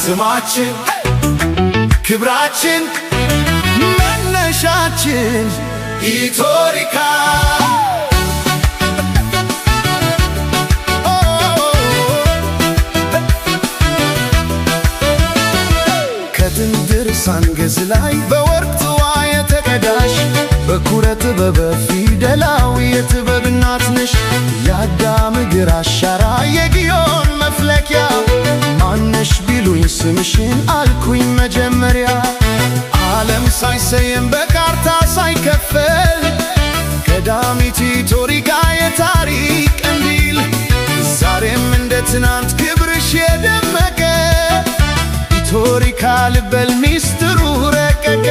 ስማችን ክብራችን መነሻችን ኢቶሪካ ከድንድር ሳንገዝ ላይ በወርቅ ጽዋ የተቀዳሽ በኩረት በፊደላዊ የጥበብ እናት ነሽ። የአዳም እግር አሻራ የግዮን መፍለቂያ ማነሽ ቢሉኝ ስምሽን አልኩኝ መጀመሪያ። ዓለም ሳይሰየም በካርታ ሳይከፈል ቀዳሚት ኢቶሪካ የታሪክ ቀንዲል ዛሬም እንደ ትናንት ክብርሽ የደመቀ ኢቶሪካ ልበል ሚስጥሩ ረቀቀ።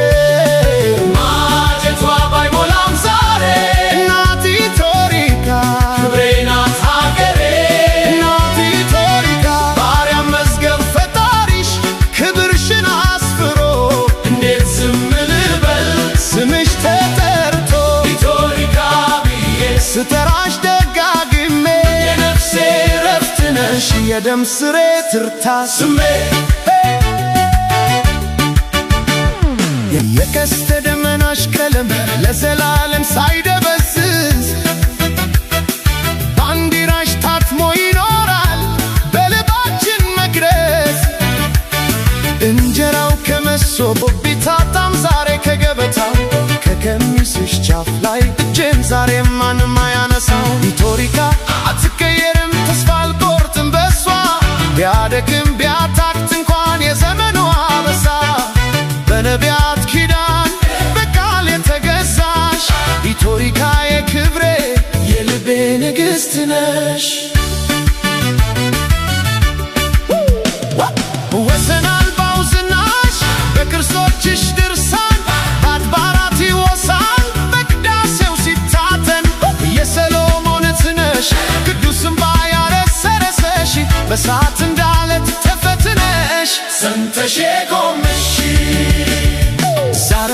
ማጀቷ ባይሞላም ዛሬ እናት ኢቶሪካ ክብሬ ናት ሀገሬ። እናት ኢቶሪካ በአርያም መዝገብ ፈጣሪሽ ክብርሽን አስፍሮ እንዴት ዝም ልበል ስምሽ ተጠርቶ ኢቶሪካ ብዬ ስጠራሽ ደጋግሜ የነፍሴ ረፍት ነሽ የደም ስሬ ትርታ ስሜ የቀስተ ደመናሽ ቀለም ለዘላለም ሳይደበዝዝ ባንዲራሽ ታትሞ ይኖራል በልባችን መቅረዝ። እንጀራው ከመሶብ ቢታጣም ዛሬ ከገበታው ከቀሚስሽ ጫፍ ላይ እጄን ዛሬ ማንም አያነሳው። ኢቶሪካ አትቀየርም ተስፋ አልቆርጥም በሷ ቢያደክም ቢያታክት እንኳን የዘመኑ አበሳ በነቢያት ኪዳን በቃል የተገዛሽ ኢቶሪካ የክብሬ የልቤ ንግሥት ነሽ። ወሰን አልባው ዝናሽ በቅርሶችሽ ድርሳን በአድባራት ይወሳል በቅዳሴው ሲታተን የሰሎሞን ነሽ ቅዱስ እምባ ያረሰረሰሽ በእሳት እንዳለት ተፈትነሽ ሰምተሽ የቆምሽ ዛሬ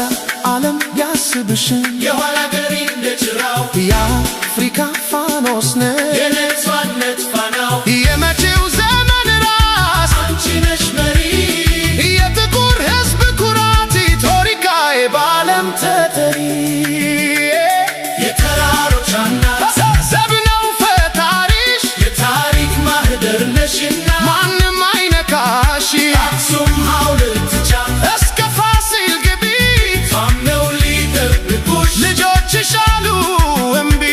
ዓለም ያስብሽን የኋላ ቀሪ እንደ ጭራው የአፍሪካ ፋኖስ ነሽ የነፃነት ፋናው የመጪው ዘመን ራስ አንቺ ነሽ መሪ የጥቁር ሕዝብ ኩራት ኢቶሪካ በዓለም ተጠሪ የተራሮች አናት ዘብነው ፈጣሪሽ የታሪክ ማህደር ነሽና ማንም አይነካሽ አክሱም ሐውልት ጫፍ እስከ ፋሲል ግቢ ታምነው ሊጠብቁሽ ልጆችሽ አሉ እምቢ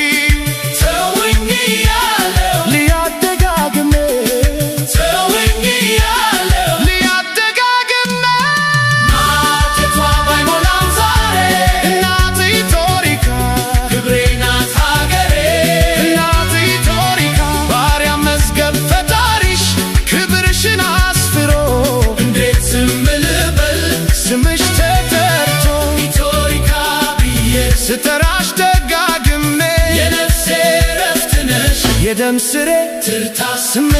ተውኝ እያለው ሊያደጋግሜ ተውኝ እያለው ሊያደጋግሜ ማጀቷ ባይሞላም ዛሬ እናት ኢቶሪካ ክብሬ ናት ሀገሬ። እናት ኢቶሪካ በአርያም መዝገብ ፈጣሪሽ ክብርሽን አስፍሮ እንዴት ዝም ልበል ስምሽ ተጠርቶ ኢቶሪካ ብዬ ስጠራሽ ደጋግሜ የነፍሴ ረፍት ነሽ የደም ስሬ ትርታ ስሜ